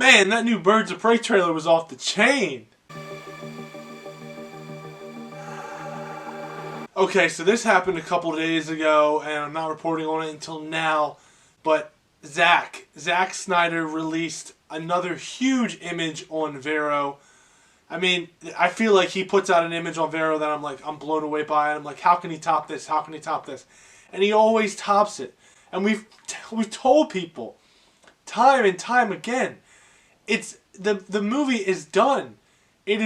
Man, that new Birds of Prey trailer was off the chain. Okay, so this happened a couple days ago, and I'm not reporting on it until now. But Zack Snyder released another huge image on Vero. I mean, I feel like he puts out an image on Vero that I'm blown away by, and I'm like, how can he top this? How can he top this? And he always tops it. And we've told people time and time again, it's the movie is done. It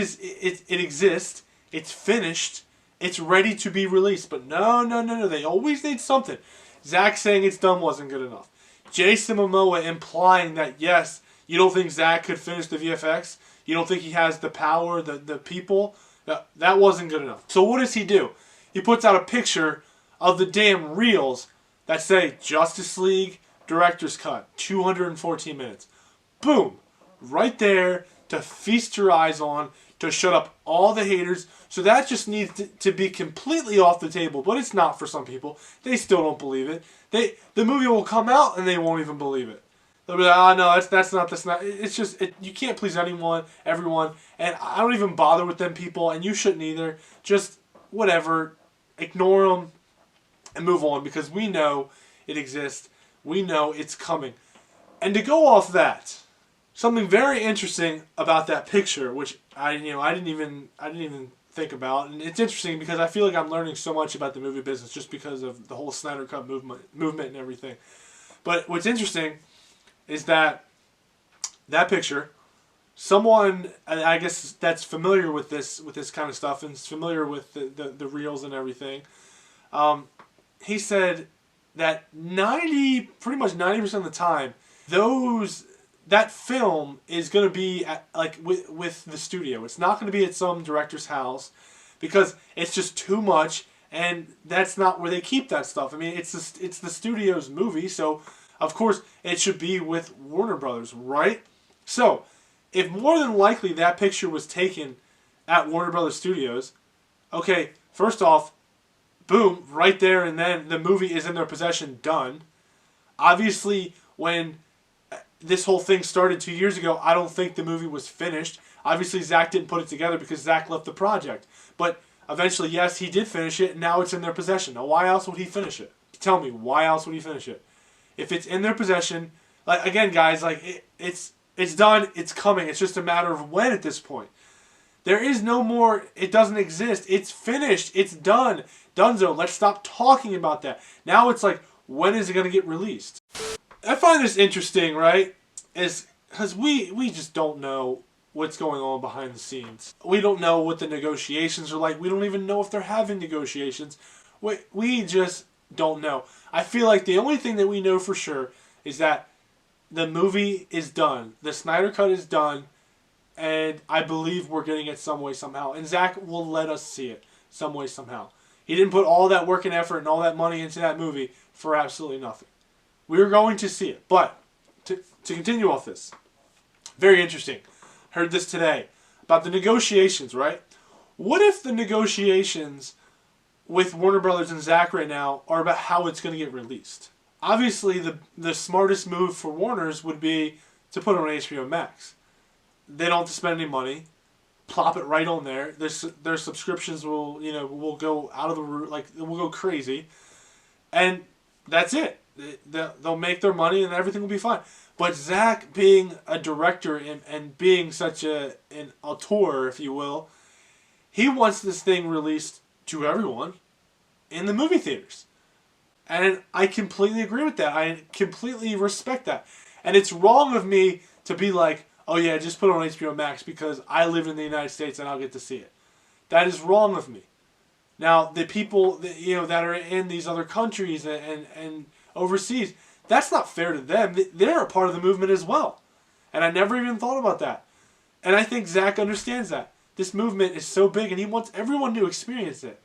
exists. It's finished. It's ready to be released. But no. They always need something. Zack saying it's done wasn't good enough. Jason Momoa implying that yes, you don't think Zack could finish the VFX. You don't think he has the power, the people. That wasn't good enough. So what does he do? He puts out a picture of the damn reels that say Justice League Director's Cut, 214 minutes. Boom. Right there to feast your eyes on, to shut up all the haters. So that just needs to be completely off the table. But it's not for some people. They still don't believe it. The movie will come out and they won't even believe it. They'll be like, oh no, that's not. It's just, you can't please everyone. And I don't even bother with them people, and you shouldn't either. Just, whatever, ignore them and move on, because we know it exists. We know it's coming. And to go off that, something very interesting about that picture, which I didn't even think about, and it's interesting because I feel like I'm learning so much about the movie business just because of the whole Snyder Cut movement and everything. But what's interesting is that picture, someone, I guess, that's familiar with this kind of stuff and is familiar with the reels and everything, he said that pretty much 90% of the time, that film is going to be with the studio. It's not going to be at some director's house because it's just too much, and that's not where they keep that stuff. I mean, it's the studio's movie, so of course it should be with Warner Brothers, right? So, if more than likely that picture was taken at Warner Brothers Studios, okay, first off, boom, right there and then the movie is in their possession, done. Obviously, when this whole thing started 2 years ago, I don't think the movie was finished. Obviously, Zack didn't put it together because Zack left the project. But eventually, yes, he did finish it, and now it's in their possession. Now, why else would he finish it? Tell me, why else would he finish it? If it's in their possession, again, guys, it's done, it's coming. It's just a matter of when at this point. There is no more, it doesn't exist. It's finished. It's done. Dunzo, let's stop talking about that. Now it's like, when is it going to get released? I find this interesting, right? Is because we just don't know what's going on behind the scenes. We don't know what the negotiations are like. We don't even know if they're having negotiations. We just don't know. I feel like the only thing that we know for sure is that the movie is done. The Snyder Cut is done. And I believe we're getting it some way, somehow. And Zack will let us see it some way, somehow. He didn't put all that work and effort and all that money into that movie for absolutely nothing. We're going to see it. But to continue off this, very interesting. Heard this today about the negotiations, right? What if the negotiations with Warner Brothers and Zack right now are about how it's going to get released? Obviously, the smartest move for Warner's would be to put it on HBO Max. They don't have to spend any money. Plop it right on there. Their subscriptions will go out of the roof, will go crazy, and that's it. They'll make their money and everything will be fine. But Zack, being a director and being such an auteur, if you will, he wants this thing released to everyone in the movie theaters. And I completely agree with that. I completely respect that. And it's wrong of me to be like, oh yeah, just put it on HBO Max because I live in the United States and I'll get to see it. That is wrong of me. Now, the people that are in these other countries and overseas, that's not fair to them. They're a part of the movement as well. And I never even thought about that. And I think Zack understands that. This movement is so big and he wants everyone to experience it.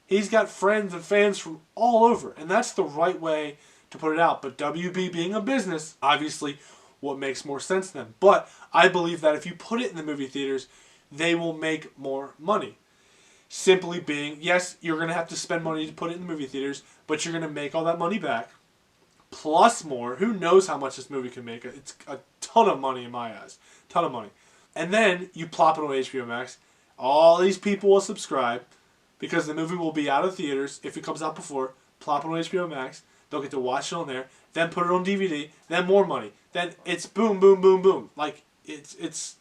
He's got friends and fans from all over. And that's the right way to put it out. But WB being a business, obviously, what makes more sense to them. But I believe that if you put it in the movie theaters, they will make more money. Simply being, yes, you're going to have to spend money to put it in the movie theaters, but you're going to make all that money back. plus more. Who knows how much this movie can make? It's a ton of money in my eyes. Ton of money. And then you plop it on HBO Max. All these people will subscribe because the movie will be out of theaters if it comes out before. Plop it on HBO Max. They'll get to watch it on there. Then put it on DVD. Then more money. Then it's boom, boom, boom, boom. Like, it's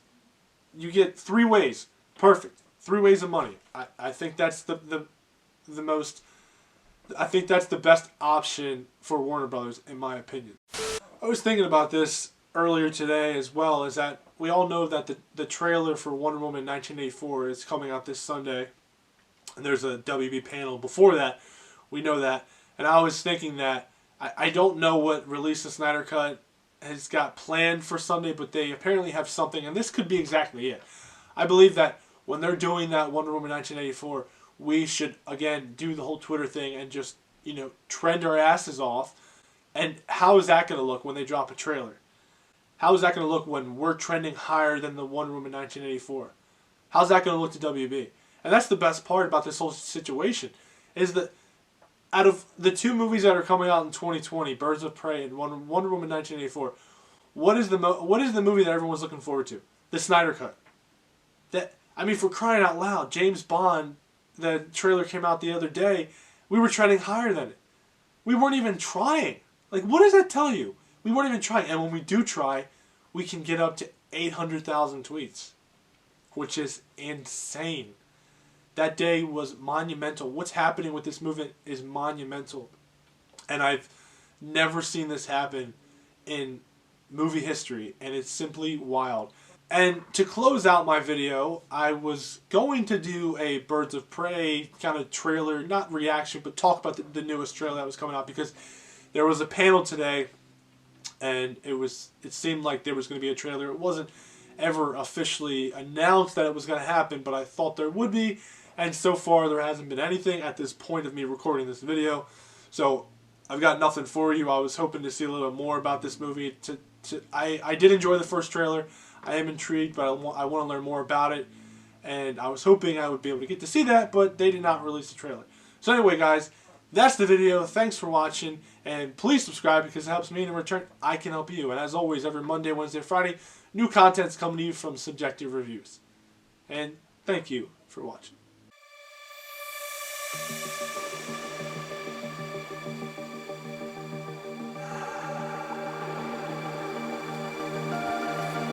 you get 3 ways. Perfect. 3 ways of money. I think that's the most... I think that's the best option for Warner Brothers, in my opinion. I was thinking about this earlier today as well, is that we all know that the trailer for Wonder Woman 1984 is coming out this Sunday. And there's a WB panel before that. We know that. And I was thinking that I don't know what release the Snyder Cut has got planned for Sunday, but they apparently have something, and this could be exactly it. I believe that when they're doing that Wonder Woman 1984, we should, again, do the whole Twitter thing and just, trend our asses off. And how is that going to look when they drop a trailer? How is that going to look when we're trending higher than the Wonder Woman 1984? How's that going to look to WB? And that's the best part about this whole situation, is that out of the 2 movies that are coming out in 2020, Birds of Prey and Wonder Woman 1984, what is the movie that everyone's looking forward to? The Snyder Cut. For crying out loud, James Bond, the trailer came out the other day, we were trending higher than it. We weren't even trying. Like, what does that tell you? We weren't even trying. And when we do try, we can get up to 800,000 tweets, which is insane. That day was monumental. What's happening with this movement is monumental. And I've never seen this happen in movie history, and it's simply wild. And to close out my video, I was going to do a Birds of Prey kind of trailer, not reaction, but talk about the newest trailer that was coming out, because there was a panel today, and it seemed like there was going to be a trailer. It wasn't ever officially announced that it was going to happen, but I thought there would be, and so far there hasn't been anything at this point of me recording this video. So I've got nothing for you. I was hoping to see a little more about this movie. I did enjoy the first trailer. I am intrigued, but I want to learn more about it. And I was hoping I would be able to get to see that, but they did not release the trailer. So anyway, guys, that's the video. Thanks for watching. And please subscribe because it helps me, and in return, I can help you. And as always, every Monday, Wednesday, Friday, new content's coming to you from Subjective Reviews. And thank you for watching.